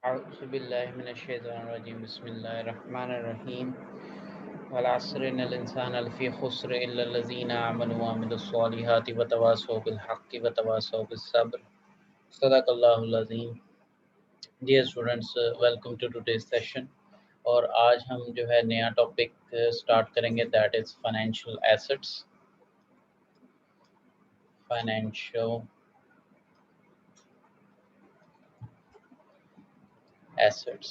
अऊज़ु बिल्लाहि मिनश्शैतानिर्रजीम बिस्मिल्लाहिर्रहमानिर्रहीम वल-अस्र इन्नल इंसाना लफ़ी ख़ुस्र इल्लल्लज़ीना आमनु व अमिलुस्सॉलिहाति व तवासौ बिल हक़्क़ि व तवासौ बिस्सब्र सदक़ल्लाहुल अज़ीम। Dear students, welcome to today's session. और आज हम जो है नया टॉपिक स्टार्ट करेंगे, that is financial assets. Financial assets.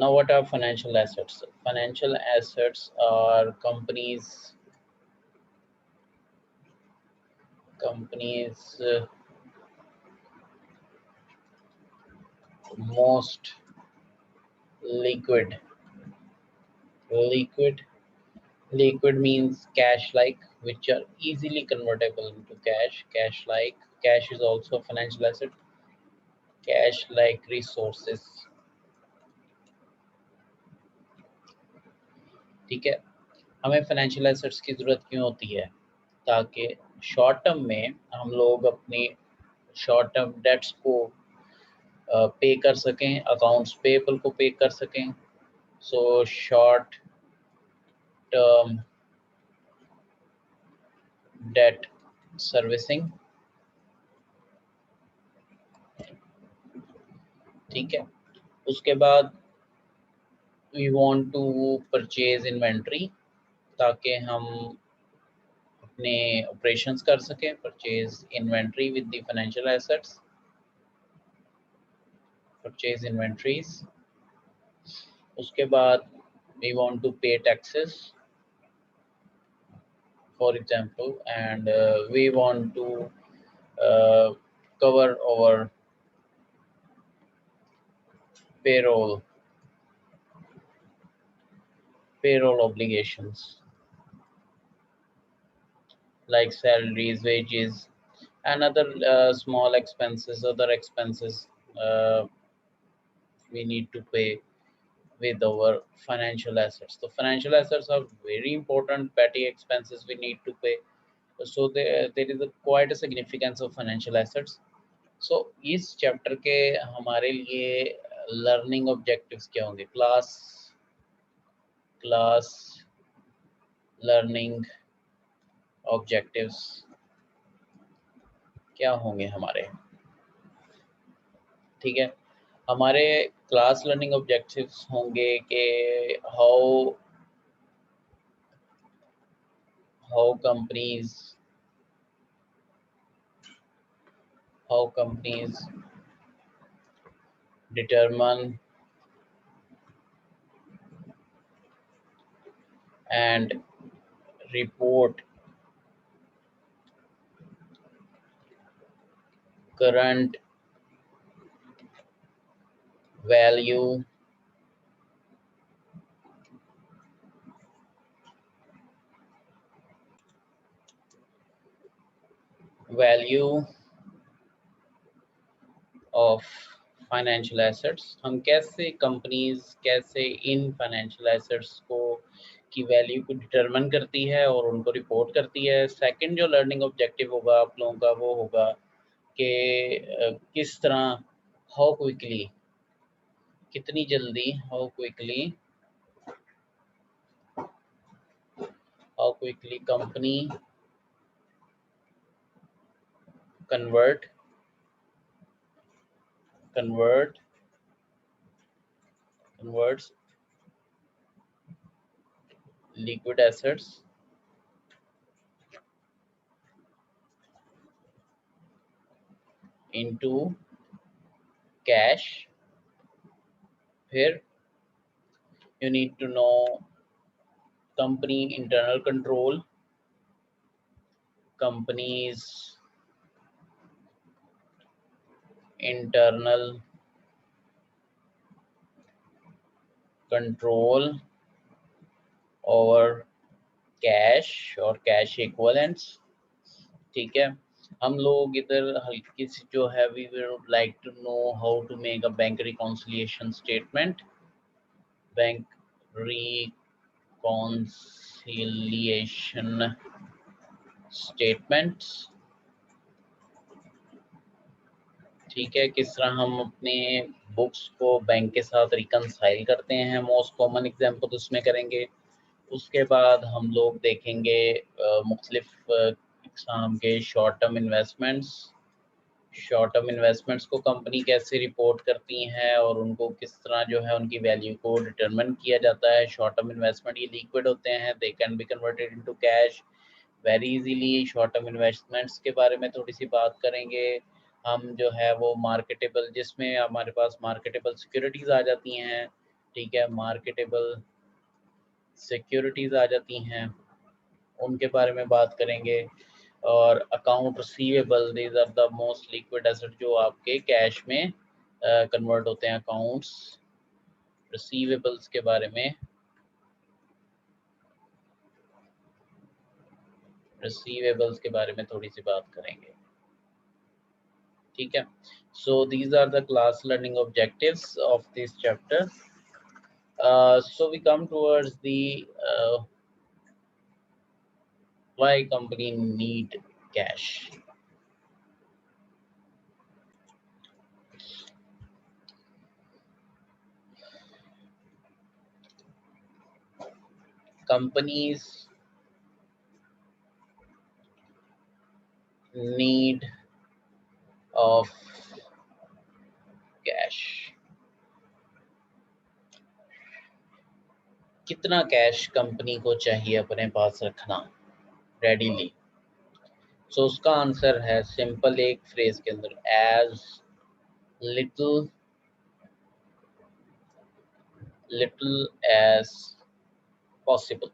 Now, what are financial assets? Financial assets are companies' most liquid. Liquid means cash-like, which are easily convertible into cash. Cash-like. Cash is also a financial asset. Cash-like resources. ठीक है, हमें financial assets की ज़रूरत क्यों होती है? ताकि short term में हम लोग अपनी शॉर्ट टर्म डेट्स को पे कर सकें, अकाउंट्स पेबल को पे कर सकें। So short term debt servicing. ठीक है, उसके बाद we want to purchase inventory, ताकि हम अपने ऑपरेशंस कर सकें। Purchase inventory with the financial assets, purchase inventories. उसके बाद we want to pay taxes for example, and we want to cover our payroll obligations like salaries, wages, and other small expenses, other expenses we need to pay with our financial assets. So financial assets are very important. Petty expenses we need to pay. So there is quite a significance of financial assets. So इस chapter के हमारे लिए learning objectives क्या होंगे? Class learning objectives क्या होंगे हमारे? ठीक है, हमारे क्लास लर्निंग ऑब्जेक्टिव्स होंगे कि how companies determine and report current value of financial assets. हम कैसे इन फाइनेंशियल एसेट्स को की वैल्यू को डिटरमिन करती है और उनको रिपोर्ट करती है। सेकंड जो लर्निंग ऑब्जेक्टिव होगा आप लोगों का, वो होगा कि किस तरह, हाउ क्विकली, कितनी जल्दी, how quickly company converts liquid assets into cash. फिर you need to know company's internal control over cash और कैश इक्विवेलेंट्स। ठीक है, हम लोग इधर हल्की सी जो है, we would like to know how to make a bank reconciliation statement. Bank reconciliation statements. ठीक है, किस तरह हम अपने बुक्स को बैंक के साथ रिकनसाइल करते हैं, मोस्ट कॉमन एग्जाम्पल उसमें करेंगे। उसके बाद हम लोग देखेंगे मुख्तलिफ इकसाम के शॉर्ट टर्म इन्वेस्टमेंट्स को कंपनी कैसे रिपोर्ट करती हैं और उनको किस तरह जो है उनकी वैल्यू को डिटरमिन किया जाता है। शॉर्ट टर्म इन्वेस्टमेंट ये लिक्विड होते हैं, they can be converted into cash very easily. Short term investments के बारे में थोड़ी सी बात करेंगे हम, जो है वो मार्केटेबल, जिसमें हमारे पास मार्केटेबल सिक्योरिटीज़ आ जाती हैं। ठीक है, मार्केटेबल सिक्योरिटीज़ आ जाती हैं, उनके बारे में बात करेंगे। और account receivable, these are the most liquid asset जो आपके कैश में कन्वर्ट होते हैं। अकाउंट्स रिसीवेबल्स के बारे में थोड़ी सी बात करेंगे। ठीक है, so these are the class learning objectives of this chapter. So we come towards the why company need cash. Companies need of cash. कितना कैश कंपनी को चाहिए अपने पास रखना रेडीली? सो उसका आंसर है सिंपल, एक फ्रेज के अंदर, एज लिटिल एज पॉसिबल।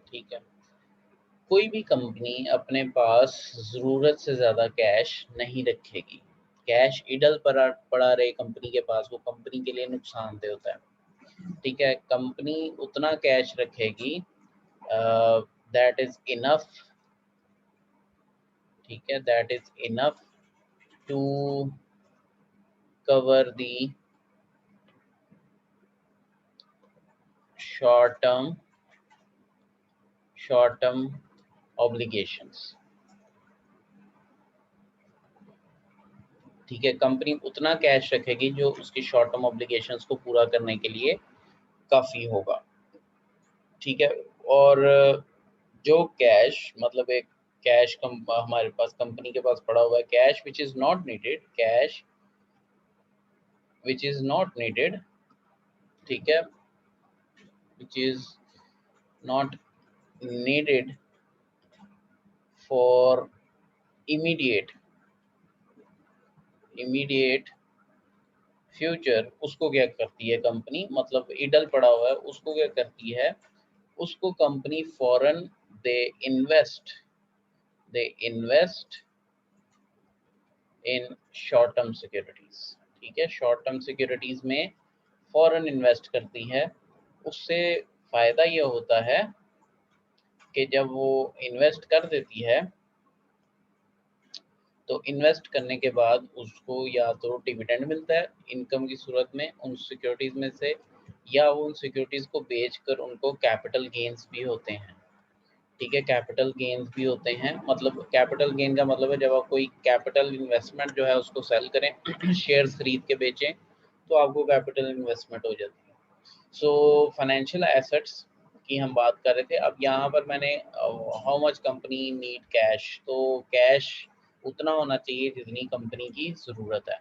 ठीक है, कोई भी कंपनी अपने पास ज़रूरत से ज़्यादा कैश नहीं रखेगी। कैश इडल पड़ा रहे कंपनी के पास, वो कंपनी के लिए नुकसानदेह होता है। ठीक है, कंपनी उतना कैश रखेगी दैट इज इनफ। ठीक है, that is enough to cover the short term obligations. ठीक है, कंपनी उतना कैश रखेगी जो उसकी शॉर्ट टर्म ऑब्लिगेशंस को पूरा करने के लिए काफ़ी होगा। ठीक है, और जो कैश, मतलब एक कैश हमारे पास कंपनी के पास पड़ा हुआ है, cash which is not needed, ठीक है, which is not needed for immediate future, उसको क्या करती है कंपनी, मतलब इडल पड़ा हुआ है उसको क्या करती है, उसको company foreign they invest in short term securities. ठीक है, शॉर्ट टर्म सिक्योरिटीज में फॉरन इन्वेस्ट करती है। उससे फायदा ये होता है कि जब वो इन्वेस्ट कर देती है तो इन्वेस्ट करने के बाद उसको या तो डिविडेंड मिलता है इनकम की सूरत में उन सिक्योरिटीज में से, या उन सिक्योरिटीज को बेचकर उनको कैपिटल गेन्स भी होते हैं। ठीक है, कैपिटल गेन्स भी होते हैं, मतलब कैपिटल गेन का मतलब है जब आप कोई कैपिटल इन्वेस्टमेंट जो है उसको सेल करें शेयर्स खरीद के बेचें तो आपको कैपिटल इन्वेस्टमेंट हो जाती है। सो फाइनेंशियल एसेट्स की हम बात कर रहे थे। अब यहाँ पर मैंने how much company need cash, तो कैश उतना होना चाहिए जितनी कंपनी की ज़रूरत है।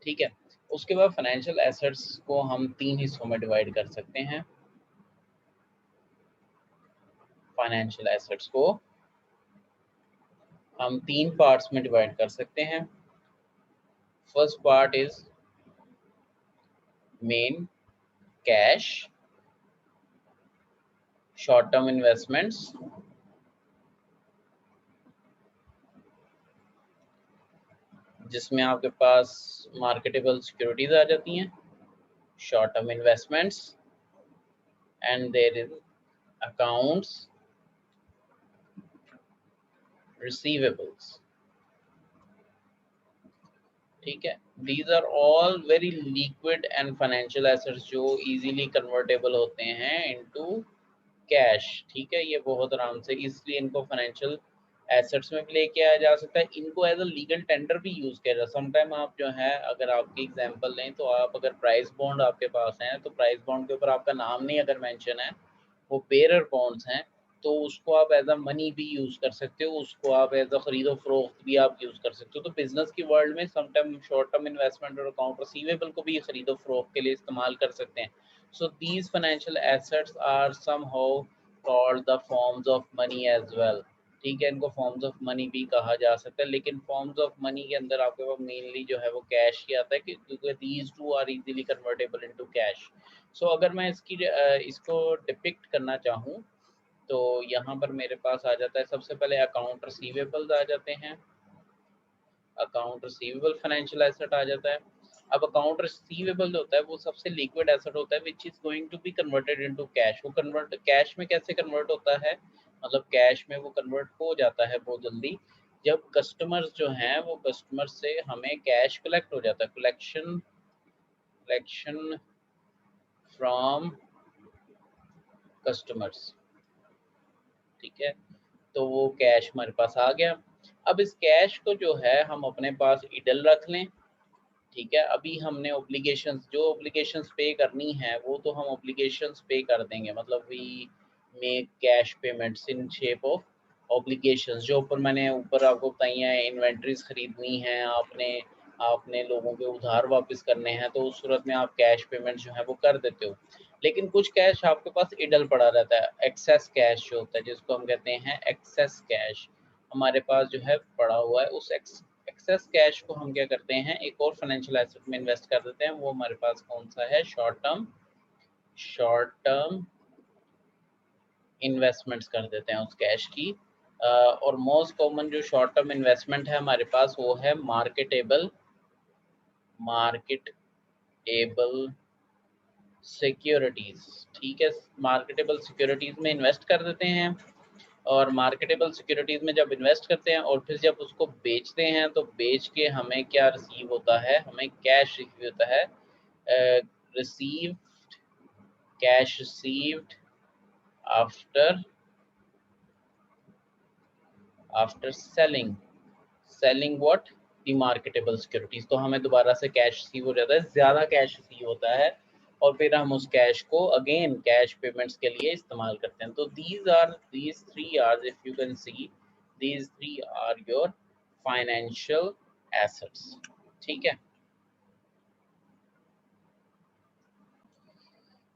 ठीक है, उसके बाद फाइनेंशियल एसेट्स को हम 3 हिस्सों में डिवाइड कर सकते हैं। फाइनेंशियल एसेट्स को हम 3 पार्ट्स में डिवाइड कर सकते हैं। First part is main cash, short term investments, जिसमें आपके पास मार्केटेबल सिक्योरिटीज आ जाती हैं, short term investments, and there is accounts receivables. ठीक है, these are all very liquid and financial assets जो इजीली कन्वर्टेबल होते हैं इनटू कैश, ठीक है, ये बहुत आराम से, इसलिए इनको फाइनेंशियल एसेट्स में भी लेके आया जा सकता है। इनको एज अ लीगल टेंडर भी यूज किया जा सकता है। समटाइम आप जो है, अगर आपकी एग्जांपल लें तो आप अगर प्राइस बॉन्ड आपके पास हैं, तो प्राइस बॉन्ड के ऊपर आपका नाम नहीं अगर मेंशन है, वो बेरर बॉन्ड्स हैं, तो उसको आप एज अ मनी भी यूज़ कर सकते हो, उसको आप एज अ खरीदो फरोख्त भी आप यूज़ कर सकते हो। तो बिजनेस की वर्ल्ड में समटाइम शॉर्ट टर्म इन्वेस्टमेंट और अकाउंट रिसीवेबल को भी खरीदो फरोख्त के लिए इस्तेमाल कर सकते हैं। So these financial assets are somehow called the forms of money as well. ठीक है, इनको फॉर्म्स ऑफ मनी भी कहा जा सकता है, लेकिन फॉर्म्स ऑफ मनी के अंदर आपके पास मेनली जो है वो कैश ही आता है, क्योंकि these two are easily convertible into cash. So अगर मैं इसको डिपिक्ट करना चाहूँ, तो यहाँ पर मेरे पास आ जाता है, सबसे पहले अकाउंट रिसीवेबल्स आ जाते हैं, अकाउंट रिसीवेबल फाइनेंशियल एसेट आ जाता है। अब अकाउंट रिसीवेबल जो होता है वो सबसे लिक्विड एसेट होता है, which is going to be converted into cash. वो कन्वर्ट कैश में कैसे कन्वर्ट होता है, मतलब कैश में वो कन्वर्ट हो जाता है बहुत जल्दी, जब कस्टमर्स जो हैं वो कस्टमर से हमें कैश कलेक्ट हो जाता है, कलेक्शन फ्रॉम कस्टमर्स, ठीक है, तो वो कैश हमारे पास आ गया। अब इस कैश को जो है हम अपने पास इडल रख लें, ठीक है। अभी हमने ऑब्लिगेशंस, जो ऑब्लिगेशंस पे करनी है वो तो हम ऑब्लिगेशंस पे कर देंगे, मतलब we make cash payments in shape of obligations. जो ऊपर मैंने ऊपर आपको बताई है, इन्वेंट्रीज खरीदनी है आपने, आपने लोगों के उधार वापस करने हैं, तो उस सूरत में आप कैश पेमेंट जो है वो कर देते हो। लेकिन कुछ कैश आपके पास इडल पड़ा रहता है, एक्सेस कैश जो होता है, जिसको हम कहते हैं एक्सेस कैश, हमारे पास जो है पड़ा हुआ है। उस एक्सेस कैश को हम क्या करते हैं, एक और फाइनेंशियल एसेट में इन्वेस्ट कर देते हैं। वो हमारे पास कौन सा है, शॉर्ट टर्म इन्वेस्टमेंट्स कर देते हैं उस कैश की। और मोस्ट कॉमन जो शॉर्ट टर्म इन्वेस्टमेंट है हमारे पास, वो है मार्केटेबल सिक्योरिटीज, ठीक है। मार्केटेबल सिक्योरिटीज में इन्वेस्ट कर देते हैं, और मार्केटेबल सिक्योरिटीज में जब इन्वेस्ट करते हैं और फिर जब उसको बेचते हैं, तो बेच के हमें क्या रिसीव होता है, हमें कैश रिसीव होता है, receive cash received after after selling what, the marketable securities. तो हमें दोबारा से कैश रिसीव हो जाता है, ज़्यादा कैश रिसीव होता है, और फिर हम उस कैश को अगेन कैश पेमेंट्स के लिए इस्तेमाल करते हैं। तो these three are, if you can see, these three are your financial assets, ठीक है।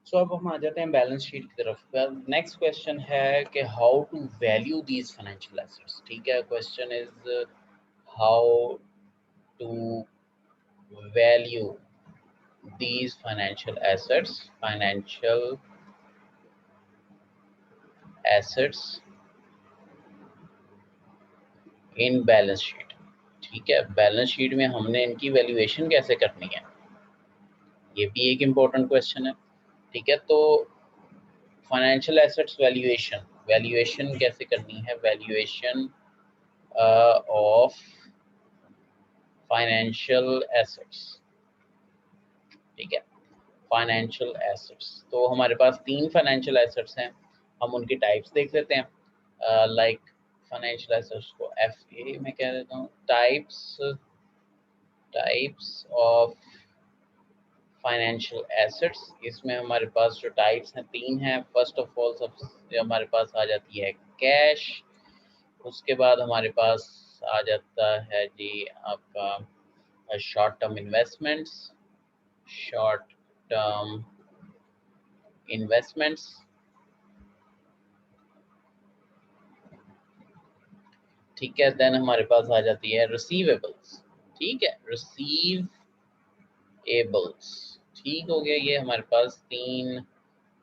सो अब हम आ जाते हैं बैलेंस शीट की तरफ। नेक्स्ट क्वेश्चन है कि how to value these financial assets, ठीक है। Question is how to value these financial assets in balance sheet, ठीक है। बैलेंस शीट में हमने इनकी वैल्यूएशन कैसे करनी है, ये भी एक इम्पोर्टेंट क्वेश्चन है, ठीक है। तो फाइनेंशियल एसेट्स वैल्यूएशन कैसे करनी है, वैल्यूएशन ऑफ फाइनेंशियल एसेट्स, ठीक है। फाइनेंशियल एसेट्स, तो हमारे पास तीन फाइनेंशियल एसेट्स हैं, हम उनकी टाइप्स देख लेते हैं। लाइक फाइनेंशियल एसेट्स को FA में कह देता हूँ, टाइप्स ऑफ फाइनेंशियल एसेट्स। इसमें हमारे पास जो टाइप्स हैं तीन हैं। फर्स्ट ऑफ ऑल सबसे हमारे पास आ जाती है कैश, उसके बाद हमारे पास आ जाता है जी आपका शॉर्ट टर्म इन्वेस्टमेंट्स, ठीक है। देन हमारे पास आ जाती है रिसीवेबल्स, ठीक है, रिसीवेबल्स, ठीक हो गया। ये हमारे पास तीन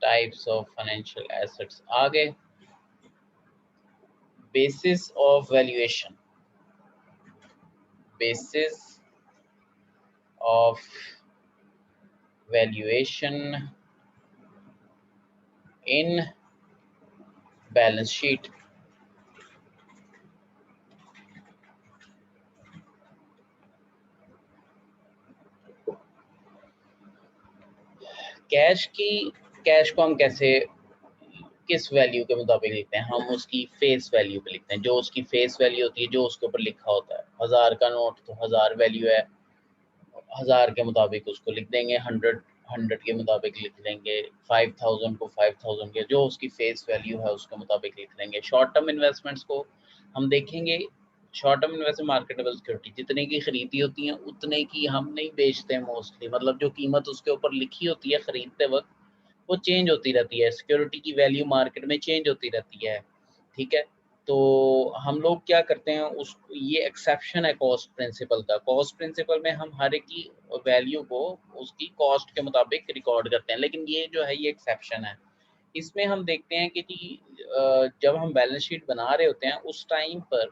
टाइप्स ऑफ फाइनेंशियल एसेट्स आ गए। Basis of valuation, basis of valuation in balance sheet, cash को हम कैसे किस वैल्यू के मुताबिक लिखते हैं, हम उसकी फेस वैल्यू पे लिखते हैं। जो उसकी फेस वैल्यू होती है, जो उसके ऊपर लिखा होता है, 1000 का नोट तो 1000 वैल्यू है, 1000 के मुताबिक उसको लिख देंगे, 100 के मुताबिक लिख देंगे, 5000 को 5000 के, जो उसकी फेस वैल्यू है उसके मुताबिक लिख देंगे। शॉर्ट टर्म इन्वेस्टमेंट्स को हम देखेंगे, short term investment marketable security जितने की खरीदी होती हैं उतने की हम नहीं बेचते हैं मोस्टली, मतलब जो कीमत उसके ऊपर लिखी होती है खरीदते वक्त वो चेंज होती रहती है, सिक्योरिटी की वैल्यू मार्केट में चेंज होती रहती है, ठीक है। तो हम लोग क्या करते हैं, उस ये एक्सेप्शन है कॉस्ट प्रिंसिपल का। कॉस्ट प्रिंसिपल में हम हर एक की वैल्यू को उसकी कॉस्ट के मुताबिक रिकॉर्ड करते हैं, लेकिन ये जो है ये एक्सेप्शन है। इसमें हम देखते हैं कि जी जब हम बैलेंस शीट बना रहे होते हैं उस टाइम पर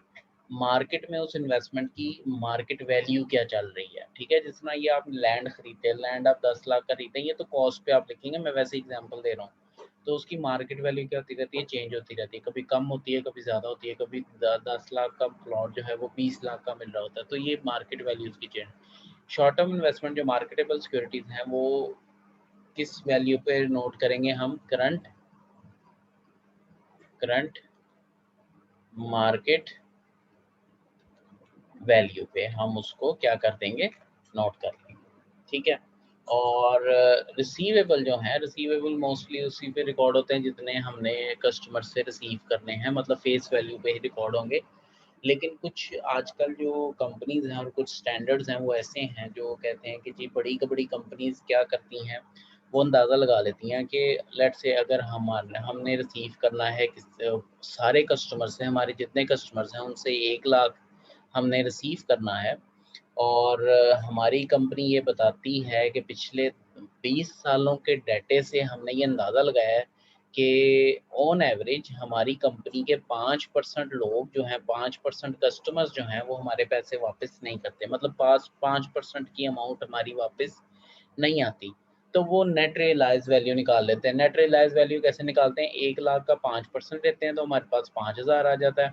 मार्केट में उस इन्वेस्टमेंट की मार्केट वैल्यू क्या चल रही है, ठीक है। जिस तरह ये आप लैंड खरीदते हैं, लैंड आप 10 लाख का खरीदते हैं, ये तो कॉस्ट पे आप लिखेंगे, मैं वैसे एग्जांपल दे रहा हूँ। तो उसकी मार्केट वैल्यू क्या होती रहती है, चेंज होती रहती है, कभी कम होती है, कभी ज़्यादा होती है, कभी 10 लाख का प्लॉट जो है वो 20 लाख का मिल रहा होता है, तो ये मार्केट वैल्यू उसकी चेंज। शॉर्ट टर्म इन्वेस्टमेंट जो मार्केटेबल सिक्योरिटीज़ हैं वो किस वैल्यू पे नोट करेंगे हम, करंट मार्केट वैल्यू पे हम उसको क्या कर देंगे, नोट कर लेंगे, ठीक है। और रिसीवेबल जो है, रिसीवेबल मोस्टली उसी पे रिकॉर्ड होते हैं जितने हमने कस्टमर से रिसीव करने हैं, मतलब फेस वैल्यू पे ही रिकॉर्ड होंगे। लेकिन कुछ आजकल जो कंपनीज हैं और कुछ स्टैंडर्ड्स हैं वो ऐसे हैं जो कहते हैं कि जी बड़ी कंपनीज क्या करती हैं, वो अंदाज़ा लगा लेती हैं कि लेट से अगर हमने रिसीव करना है सारे कस्टमर से, हमारे जितने कस्टमर्स हैं उनसे 1 लाख हमने रिसीव करना है, और हमारी कंपनी ये बताती है कि पिछले 20 सालों के डाटे से हमने ये अंदाज़ा लगाया है कि ऑन एवरेज हमारी कंपनी के 5% लोग जो हैं, 5% कस्टमर्स जो हैं वो हमारे पैसे वापस नहीं करते, मतलब 5% की अमाउंट हमारी वापस नहीं आती। तो वो नेट रियलाइज़ वैल्यू निकाल लेते हैं। नेट रियलाइज़ वैल्यू कैसे निकालते हैं, 1 लाख का 5% लेते हैं तो हमारे पास 5000 आ जाता है,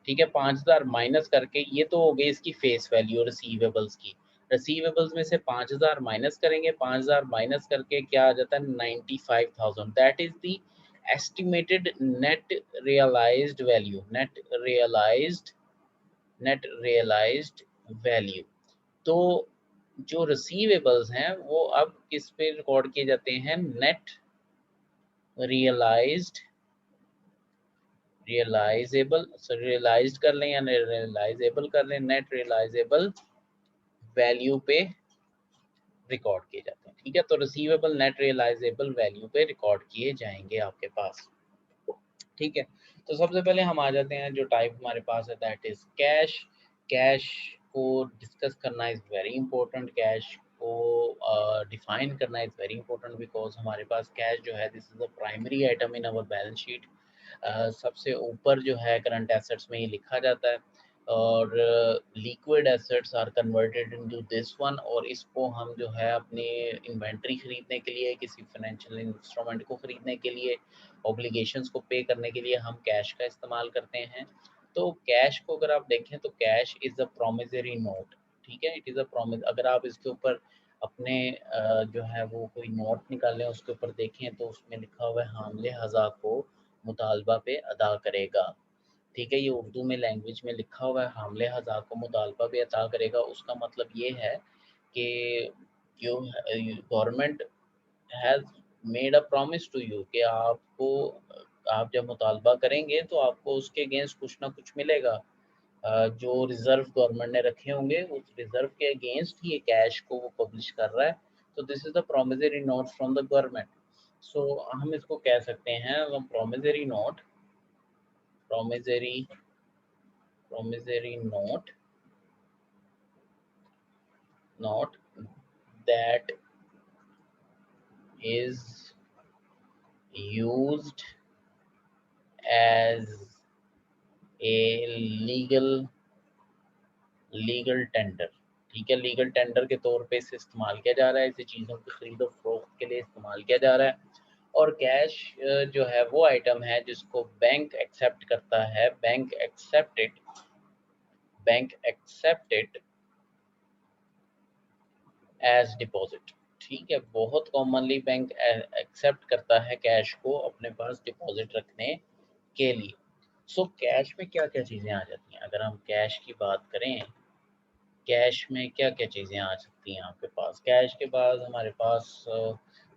ठीक है। 5000 माइनस करके, ये तो हो गई इसकी फेस वैल्यू रिसीवेबल्स की। रिसीवेबल्स में से 5000 माइनस करेंगे, 5000 माइनस करके क्या आ जाता है, 95,000, that is the estimated net realized value. तो जो रिसीवेबल्स हैं वो अब किस पे रिकॉर्ड किए जाते हैं, नेट रियलाइज्ड रियलाइजेबल, रियलाइज्ड कर लें या रियलाइजेबल कर लें, नेट रियलाइजेबल वैल्यू पे रिकॉर्ड किए जाते हैं, ठीक है। तो रिसीवेबल नेट रियलाइजेबल वैल्यू पे रिकॉर्ड किए जाएंगे आपके पास, ठीक है। तो सबसे पहले हम आ जाते हैं जो टाइप हमारे पास है, दैट इज कैश। कैश को डिस्कस करना इज़ वेरी इंपॉर्टेंट, कैश को डिफाइन करना इज़ वेरी इंपॉर्टेंट, बिकॉज हमारे पास कैश जो है this is the primary item in our balance sheet. सबसे ऊपर जो है करंट एसेट्स में ये लिखा जाता है, और liquid assets are converted into this one, और इसको हम जो है अपनी इन्वेंट्री खरीदने के लिए, किसी फाइनेंशियल इंस्ट्रूमेंट को खरीदने के लिए, ऑब्लिगेशंस को पे करने के लिए हम कैश का इस्तेमाल करते हैं। तो कैश को अगर आप देखें तो cash is a promissory note, ठीक है। इट इज़ अ प्रोमिस, अगर आप इसके ऊपर अपने जो है वो कोई नोट निकालें, उसके ऊपर देखें तो उसमें लिखा हुआ है हामिले हज़ा को मुतालबा पे अदा करेगा, ठीक है। ये उर्दू में लैंग्वेज में लिखा हुआ है, हामिले हज़ा को मुतालबा पे अदा करेगा। उसका मतलब ये है कि जो government has made a promise to you कि आपको, आप जब मुतालबा करेंगे तो आपको उसके अगेंस्ट कुछ ना कुछ मिलेगा। जो रिज़र्व गवर्नमेंट ने रखे होंगे उस रिज़र्व के अगेंस्ट ही ये कैश को वो पब्लिश कर रहा है। तो this is the promissory note from the government. So हम इसको कह सकते हैं promissory note, promissory promissory note that is used as a legal tender, ठीक है। लीगल टेंडर के तौर पे इसे इस्तेमाल किया जा रहा है, इसे चीज़ों की खरीदो फरोख्त के लिए इस्तेमाल किया जा रहा है। और कैश जो है वो आइटम है जिसको बैंक एक्सेप्ट करता है, bank accept it as deposit, ठीक है, बहुत कॉमनली बैंक एक्सेप्ट करता है कैश को अपने पास डिपॉजिट रखने के लिए। सो कैश में क्या क्या चीज़ें आ जाती हैं? अगर हम कैश की बात करें, कैश में क्या क्या चीज़ें आ सकती हैं आपके पास? कैश के बाद हमारे पास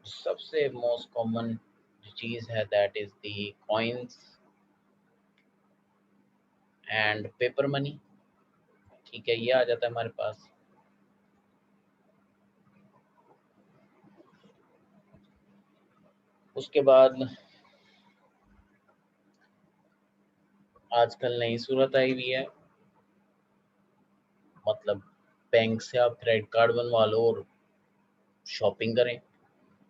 सबसे मोस्ट कॉमन जो चीज़ है that is the coins and paper money. ठीक है, ये आ जाता है हमारे पास। उसके बाद आजकल नई सूरत आई हुई है, मतलब बैंक से आप क्रेडिट कार्ड बनवा लो और शॉपिंग करें।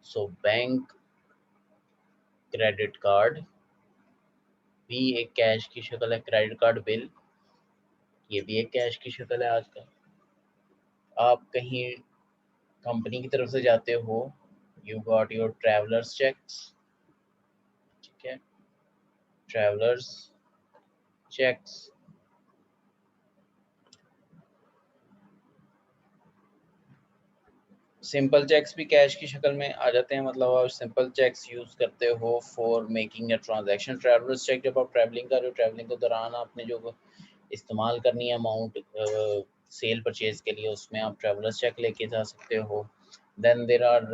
सो बैंक क्रेडिट कार्ड भी एक कैश की शक्ल है, क्रेडिट कार्ड बिल ये भी एक कैश की शक्ल है आजकल। आप कहीं कंपनी की तरफ से जाते हो, you got your travellers cheques. ठीक है, ट्रैवलर्स चेक्स, सिंपल चेक्स भी कैश की शक्ल में आ जाते हैं। मतलब आप सिंपल चेक्स यूज़ करते हो for making a transaction. Travellers cheque जब आप ट्रैवलिंग कर रहे हो, ट्रैवलिंग के दौरान आपने जो इस्तेमाल करनी है अमाउंट सेल परचेज के लिए, उसमें आप ट्रैवलर्स चेक लेके जा सकते हो। Then there are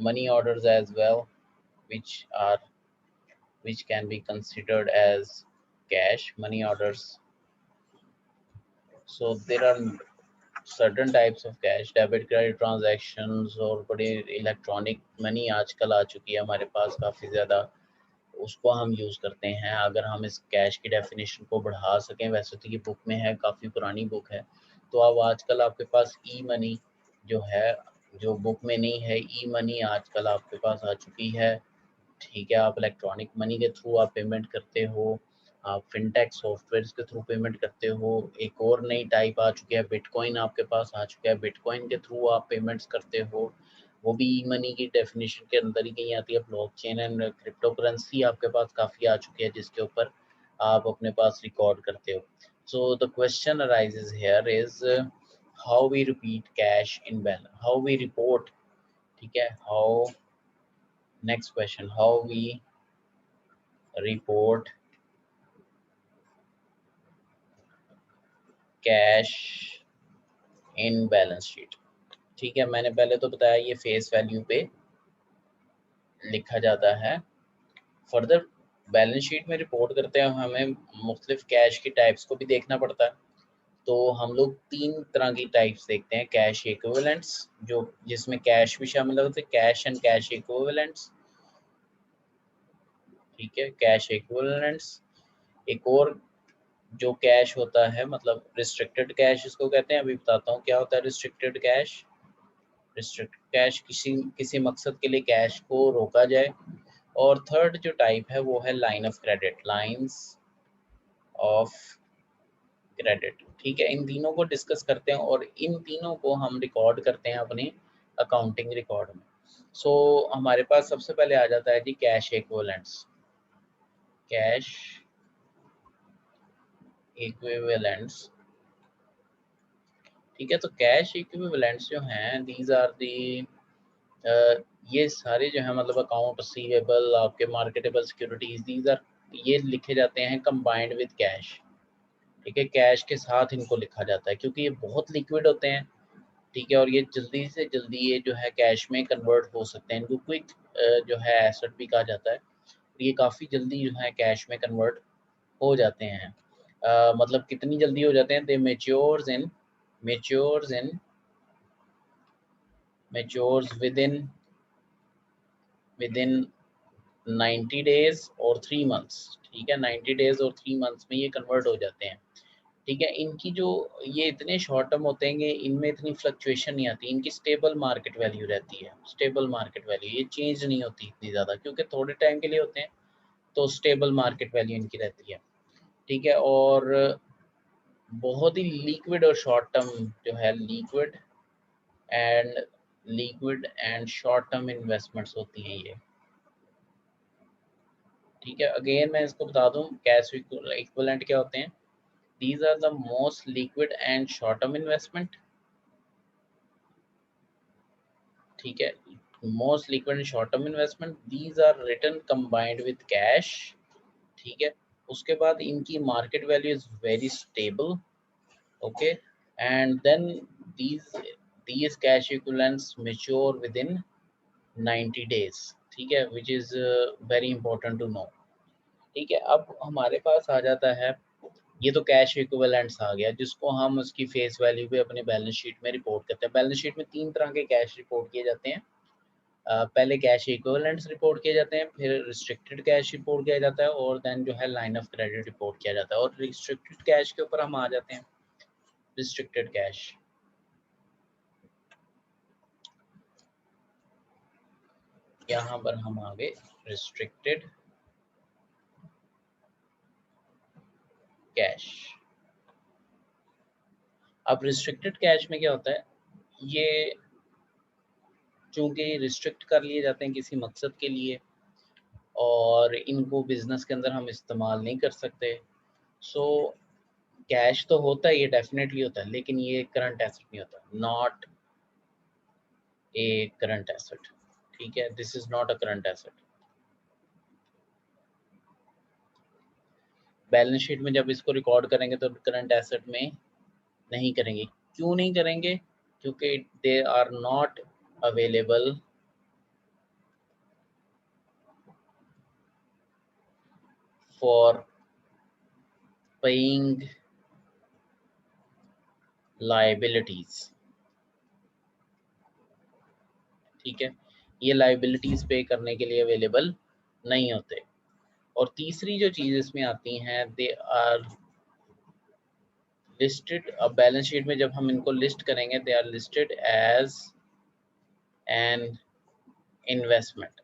money orders as well which are which can be considered as cash money orders. So there are certain types of cash, debit credit transactions और बड़ी इलेक्ट्रॉनिक मनी आजकल आ चुकी है हमारे पास काफ़ी ज़्यादा, उसको हम यूज़ करते हैं। अगर हम इस कैश की डेफिनेशन को बढ़ा सकें, वैसे तो ये बुक में है, काफ़ी पुरानी बुक है, तो अब आजकल आपके पास ई मनी जो है, जो बुक में नहीं है, ई मनी आजकल आपके पास आ चुकी है। ठीक है, आप इलेक्ट्रॉनिक मनी के थ्रू आप पेमेंट करते हो, आप फिनटेक सॉफ्टवेयर के थ्रू पेमेंट करते हो। एक और नई टाइप आ चुकी है, बिटकॉइन आपके पास आ चुका है, बिटकॉइन के थ्रू आप पेमेंट्स करते हो, वो भी ई मनी की डेफिनेशन के अंदर ही कहीं आती है। ब्लॉकचेन एंड क्रिप्टो करेंसी आपके पास काफ़ी आ चुकी है जिसके ऊपर आप अपने पास रिकॉर्ड करते हो। So the question arises here is how we repeat cash in balance, how we report. ठीक है, how, next question, how we report cash in balance sheet. ठीक है, मैंने पहले तो बताया ये फेस वैल्यू पे लिखा जाता है। फर्दर बैलेंस शीट में रिपोर्ट करते हैं हमें मुख्तलिफ कैश की टाइप्स को भी देखना पड़ता है। तो हम लोग तीन तरह की टाइप्स देखते हैं, कैश इक्विवेलेंट्स, जो जिसमें कैश भी शामिल होते हैं, कैश एंड कैश इक्विवेलेंट्स। ठीक है, कैश इक्विवेलेंट्स। एक और जो कैश होता है, मतलब रिस्ट्रिक्टेड कैश इसको कहते हैं। अभी बताता हूँ क्या होता है रिस्ट्रिक्टेड कैश। रिस्ट्रिक्ट कैश किसी किसी मकसद के लिए कैश को रोका जाए। और थर्ड जो टाइप है वो है line of credit, lines of credit. ठीक है, इन तीनों को डिस्कस करते हैं और इन तीनों को हम रिकॉर्ड करते हैं अपने अकाउंटिंग रिकॉर्ड में। सो हमारे पास सबसे पहले आ जाता है जी कैश इक्विवेलेंट्स। कैश इक्विवेलेंट्स, ठीक है। तो कैश इक्विवेलेंट्स जो हैं, दीज आर दी ये सारे जो है, मतलब अकाउंट रिसीवेबल, आपके मार्केटेबल सिक्योरिटीज, दीज आर, ये लिखे जाते हैं कंबाइंड विद कैश। ठीक है, कैश के साथ इनको लिखा जाता है क्योंकि ये बहुत लिक्विड होते हैं। ठीक है, और ये जल्दी से जल्दी ये जो है कैश में कन्वर्ट हो सकते हैं। इनको क्विक जो है एसेट भी कहा जाता है। ये काफ़ी जल्दी जो है कैश में कन्वर्ट हो जाते हैं। मतलब कितनी जल्दी हो जाते हैं, they matures in matures within 90 days और 3 मंथ्स। ठीक है, 90 डेज और 3 मंथ्स में ये कन्वर्ट हो जाते हैं। ठीक है, इनकी जो, ये इतने शॉर्ट टर्म होते हैं कि इनमें इतनी फ्लक्चुएशन नहीं आती, इनकी स्टेबल मार्केट वैल्यू रहती है। स्टेबल मार्केट वैल्यू, ये चेंज नहीं होती इतनी ज़्यादा क्योंकि थोड़े टाइम के लिए होते हैं, तो स्टेबल मार्केट वैल्यू इनकी रहती है। ठीक है, और बहुत ही लिक्विड और शॉर्ट टर्म जो है, and liquid and short term investments होती हैं ये। ठीक है, अगेन मैं इसको बता दूं कैश इक्विवेलेंट क्या होते हैं। These are the most liquid and short-term investment ठीक है। Most liquid short term investment, these are return combined with cash, ठीक है। उसके बाद इनकी market value is very stable, okay, and then these cash equivalents mature within 90 days, ठीक है, which is very important to know, ठीक है। अब हमारे पास आ जाता है, ये तो कैश इक्विवेलेंट्स आ गया जिसको हम उसकी फेस वैल्यू पे अपने बैलेंस शीट में रिपोर्ट करते हैं। बैलेंस शीट में 3 तरह के कैश रिपोर्ट किए जाते हैं। पहले कैश इक्विवेलेंट्स रिपोर्ट किए जाते हैं, फिर रिस्ट्रिक्टेड कैश रिपोर्ट किया जाता है, और देन जो है लाइन ऑफ क्रेडिट रिपोर्ट किया जाता है। और रिस्ट्रिक्टेड कैश के ऊपर हम आ जाते हैं। रिस्ट्रिक्टेड कैश, यहाँ पर हम आ गए रिस्ट्रिक्टेड कैश। अब रिस्ट्रिक्टेड कैश में क्या होता है, ये चूंकि रिस्ट्रिक्ट कर लिए जाते हैं किसी मकसद के लिए और इनको बिजनेस के अंदर हम इस्तेमाल नहीं कर सकते, सो कैश तो होता है, ये डेफिनेटली होता है, लेकिन ये करंट एसेट नहीं होता, नॉट ए करंट एसेट, ठीक है, this is not a current asset. Balance sheet में जब इसको रिकॉर्ड करेंगे तो करंट एसेट में नहीं करेंगे। क्यों नहीं करेंगे? क्योंकि they are not available for paying liabilities, ठीक है, ये लाइबिलिटीज पे करने के लिए अवेलेबल नहीं होते। और तीसरी जो चीज इसमें आती हैं, दे आर लिस्टेड, अब बैलेंस शीट में जब हम इनको लिस्ट करेंगे, they are listed as an investment.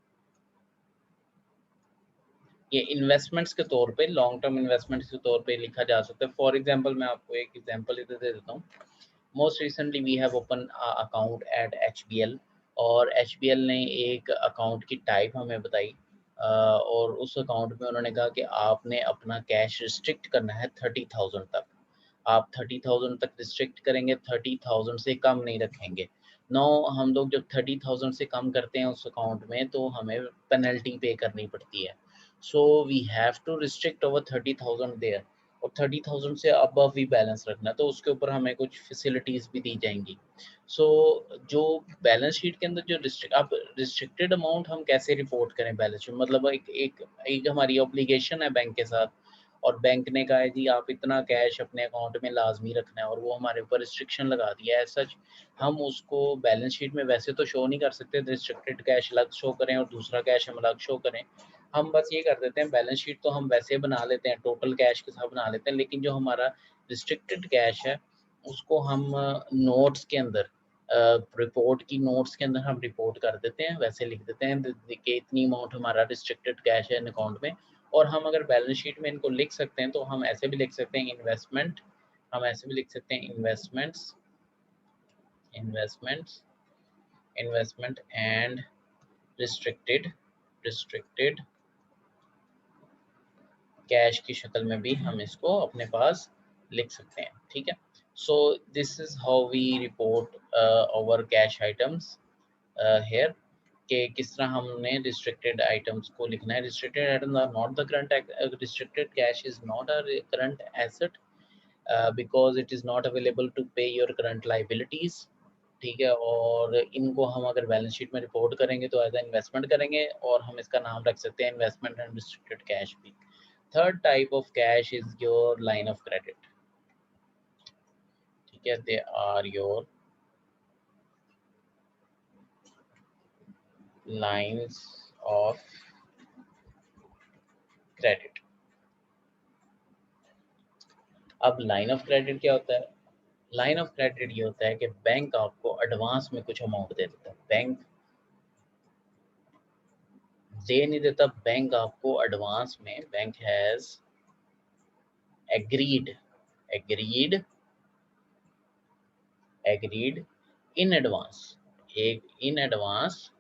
ये इन्वेस्टमेंट्स के तौर पे, लॉन्ग टर्म इन्वेस्टमेंट्स के तौर पे लिखा जा सकता है। फॉर एग्जांपल मैं आपको एक एग्जांपल इधर दे देता हूँ। Most recently we have open account at HBL, और HBL ने एक अकाउंट की टाइप हमें बताई, और उस अकाउंट में उन्होंने कहा कि आपने अपना कैश रिस्ट्रिक्ट करना है 30,000 तक। आप 30,000 तक रिस्ट्रिक्ट करेंगे, 30,000 से कम नहीं रखेंगे। नो, हम लोग जब 30,000 से कम करते हैं उस अकाउंट में तो हमें पेनल्टी पे करनी पड़ती है। So we have to restrict over 30,000 there, और 30,000 से अबव भी बैलेंस रखना, तो उसके ऊपर हमें कुछ फैसिलिटीज़ भी दी जाएंगी। सो जो बैलेंस शीट के अंदर जो अब रिस्ट्रिक्टेड अमाउंट हम कैसे रिपोर्ट करें बैलेंस शीट, मतलब एक हमारी ऑब्लिगेशन है बैंक के साथ, और बैंक ने कहा है जी आप इतना कैश अपने अकाउंट में लाजमी रखना है, और वो हमारे ऊपर रिस्ट्रिक्शन लगा दिया है। सच हम उसको बैलेंस शीट में वैसे तो शो नहीं कर सकते, रिस्ट्रिक्टेड कैश अलग शो करें और दूसरा कैश हम अलग शो करें। हम बस ये कर देते हैं, बैलेंस शीट तो हम वैसे बना लेते हैं, टोटल कैश के साथ बना लेते हैं, लेकिन जो हमारा रिस्ट्रिक्टेड कैश है उसको हम नोट्स के अंदर, रिपोर्ट की नोट्स के अंदर हम रिपोर्ट कर देते हैं, वैसे लिख देते हैं कि इतनी अमाउंट हमारा रिस्ट्रिक्टेड कैश है अकाउंट में। और हम अगर बैलेंस शीट में इनको लिख सकते हैं तो हम ऐसे भी लिख सकते हैं इन्वेस्टमेंट, हम ऐसे भी लिख सकते हैं investments, investments, investment and restricted, restricted cash की शक्ल में भी हम इसको अपने पास लिख सकते हैं, ठीक है। So this is how we report over cash items here, कि किस तरह हमने रिस्ट्रिक्टेड आइटम्स को लिखना है। Restricted items are not the current, restricted cash is not a current asset because it is not available to pay your current liabilities, ठीक है। और इनको हम अगर बैलेंस शीट में रिपोर्ट करेंगे तो एज ए इन्वेस्टमेंट करेंगे, और हम इसका नाम रख सकते हैं इन्वेस्टमेंट एंड रिस्ट्रिक्टेड कैश भी। Third type of cash is your line of credit, ठीक है, they are your lines of credit. अब लाइन ऑफ क्रेडिट क्या होता है? लाइन ऑफ क्रेडिट ये होता है कि बैंक आपको एडवांस में कुछ अमाउंट दे देता है। बैंक दे नहीं देता, बैंक आपको एडवांस में, bank has agreed, agreed, agreed in advance, एक in advance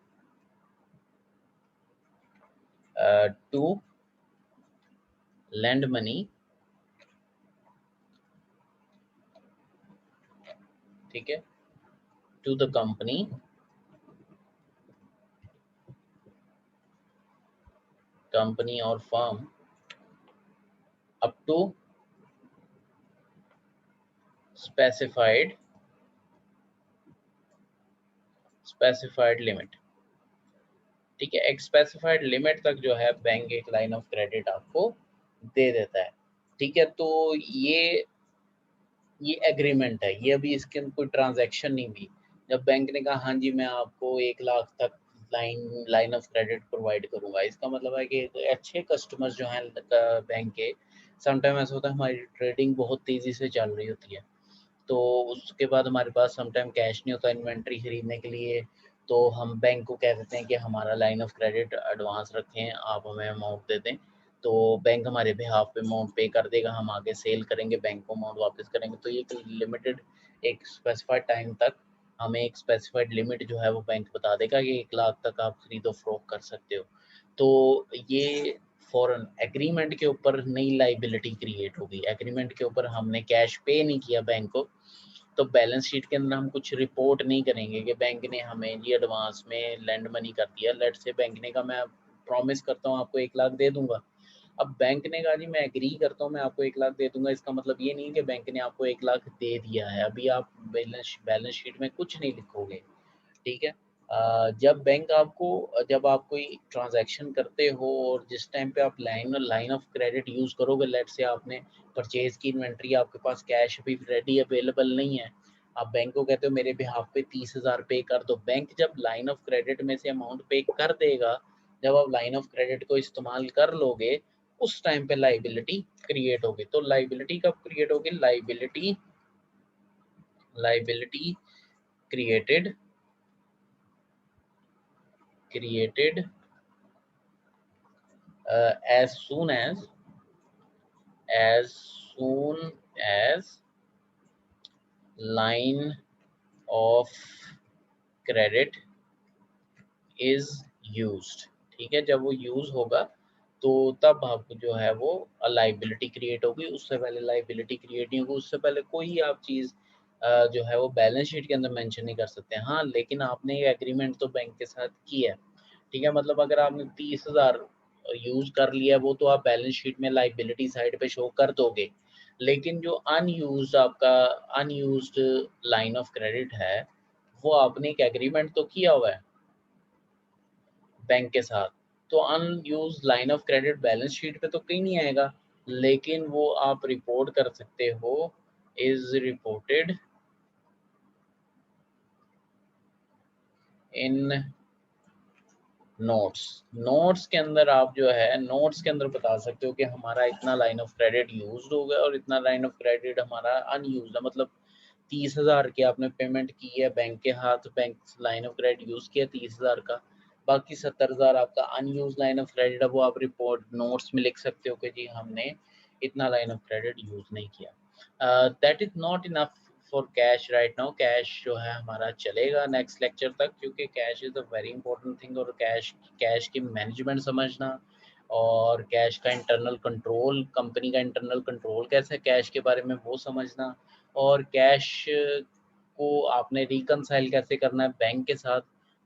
to lend money, ठीक है, to the company company or firm up to specified limit। ठीक है, एक स्पेसिफाइड लिमिट तक जो है बैंक एक लाइन ऑफ क्रेडिट आपको दे देता है। ठीक है, तो ये एग्रीमेंट है, ये अभी इसके अंदर कोई ट्रांजैक्शन नहीं हुई। जब बैंक ने कहा हाँ जी मैं आपको 1 लाख तक लाइन ऑफ क्रेडिट प्रोवाइड करूंगा, इसका मतलब है कि अच्छे कस्टमर्स जो हैं बैंक के, समटाइम ऐसा होता है हमारी ट्रेडिंग बहुत तेज़ी से चल रही होती है, तो उसके बाद हमारे पास समटाइम कैश नहीं होता इन्वेंट्री खरीदने के लिए, तो हम बैंक को कह देते हैं कि हमारा लाइन ऑफ क्रेडिट एडवांस रखें, आप हमें अमाउंट दे दें, तो बैंक हमारे बिहाफ पे अमाउंट पे कर देगा, हम आगे सेल करेंगे, बैंक को अमाउंट वापस करेंगे। तो ये लिमिटेड एक स्पेसिफाइड टाइम तक हमें एक स्पेसिफाइड लिमिट जो है वो बैंक बता देगा कि 1 लाख तक आप खरीदो फरोख्त कर सकते हो। तो ये फॉरन एग्रीमेंट के ऊपर नई लाइबिलिटी क्रिएट होगी। एग्रीमेंट के ऊपर हमने कैश पे नहीं किया बैंक को, तो बैलेंस शीट के अंदर हम कुछ रिपोर्ट नहीं करेंगे कि बैंक ने हमें ये एडवांस में लैंड मनी कर दिया। लेट से बैंक ने कहा मैं प्रॉमिस करता हूँ आपको 1 लाख दे दूंगा। अब बैंक ने कहा जी मैं एग्री करता हूँ मैं आपको 1 लाख दे दूंगा, इसका मतलब ये नहीं कि बैंक ने आपको 1 लाख दे दिया है, अभी आप बैलेंस शीट में कुछ नहीं लिखोगे। ठीक है, जब बैंक आपको जब आप कोई ट्रांजैक्शन करते हो और जिस टाइम पे आप लाइन ऑफ क्रेडिट यूज़ करोगे, लेट से आपने परचेज की इन्वेंट्री, आपके पास कैश भी रेडी अवेलेबल नहीं है, आप बैंक को कहते हो मेरे बिहाफ पे 30,000 पे कर दो। बैंक जब लाइन ऑफ क्रेडिट में से अमाउंट पे कर देगा, जब आप लाइन ऑफ क्रेडिट को इस्तेमाल कर लोगे, उस टाइम पे लाइबिलिटी क्रिएट होगी। तो लाइबिलिटी कब क्रिएट होगी? Liability created as soon as line of credit is used। ठीक है, जब वो यूज होगा तो तब आपको जो है वो लाइबिलिटी क्रिएट होगी, उससे पहले लाइबिलिटी क्रिएट नहीं होगी, उससे पहले कोई आप चीज़ जो है वो बैलेंस शीट के अंदर मेंशन नहीं कर सकते। हाँ, लेकिन आपने ये एग्रीमेंट तो बैंक के साथ किया है। ठीक है, मतलब अगर आपने 30,000 यूज कर लिया, वो तो आप बैलेंस शीट में लाइबिलिटी साइड पे शो कर दोगे, लेकिन जो अनयूज्ड लाइन ऑफ क्रेडिट है, वो आपने एक एग्रीमेंट तो किया हुआ है बैंक के साथ, तो unused line of credit balance sheet पे तो कहीं नहीं आएगा, लेकिन वो आप रिपोर्ट कर सकते हो, इज रिपोर्टेड इन नोट्स के अंदर। आप जो है नोट्स के अंदर बता सकते हो कि हमारा इतना लाइन ऑफ क्रेडिट यूज हो गया और इतना लाइन ऑफ क्रेडिट हमारा अनयूज है, मतलब 30,000 की आपने पेमेंट की है बैंक के हाथ, bank line of credit use किया 30,000 का, बाकी 70,000 आपका अनयूज लाइन ऑफ क्रेडिट है, वो आप रिपोर्ट नोट्स में लिख सकते हो कि जी हमने इतना लाइन ऑफ क्रेडिट यूज नहीं किया। That is not enough for cash right now. Cash जो है हमारा चलेगा नेक्स्ट लेक्चर तक, क्योंकि cash is a very important thing, और कैश की मैनेजमेंट समझना और कैश का इंटरनल कंट्रोल, कंपनी का इंटरनल कंट्रोल कैसे है कैश के बारे में वो समझना, और कैश को आपने रिकनसाइल कैसे करना है बैंक के साथ,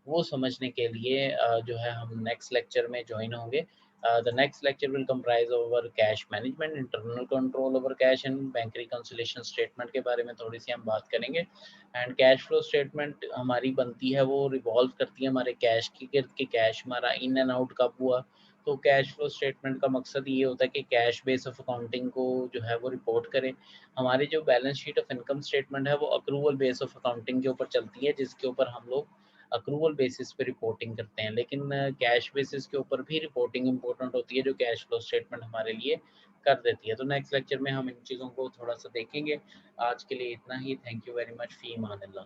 वो समझने के लिए जो है हम नेक्स्ट लेक्चर में ज्वाइन होंगे। The next lecture will comprise over cash management, internal control over cash and bank reconciliation statement के बारे में थोड़ी सी हम बात करेंगे। एंड कैश फ्लो स्टेटमेंट हमारी बनती है, वो रिवॉल्व करती है हमारे कैश की गिर्द के, कैश हमारा इन एंड आउट कब हुआ। तो कैश फ्लो स्टेटमेंट का मकसद ये होता है कि कैश बेस ऑफ अकाउंटिंग को जो है वो रिपोर्ट करें। हमारी जो balance sheet of income statement है वो अक्रूवल बेस ऑफ अकाउंटिंग के ऊपर चलती है, जिसके ऊपर हम लोग अक्रूवल बेसिस पे रिपोर्टिंग करते हैं, लेकिन कैश बेसिस के ऊपर भी रिपोर्टिंग इंपॉर्टेंट होती है, जो कैश फ्लो स्टेटमेंट हमारे लिए कर देती है। तो नेक्स्ट लेक्चर में हम इन चीज़ों को थोड़ा सा देखेंगे। आज के लिए इतना ही। Thank you very much. फी मान अल्लाह।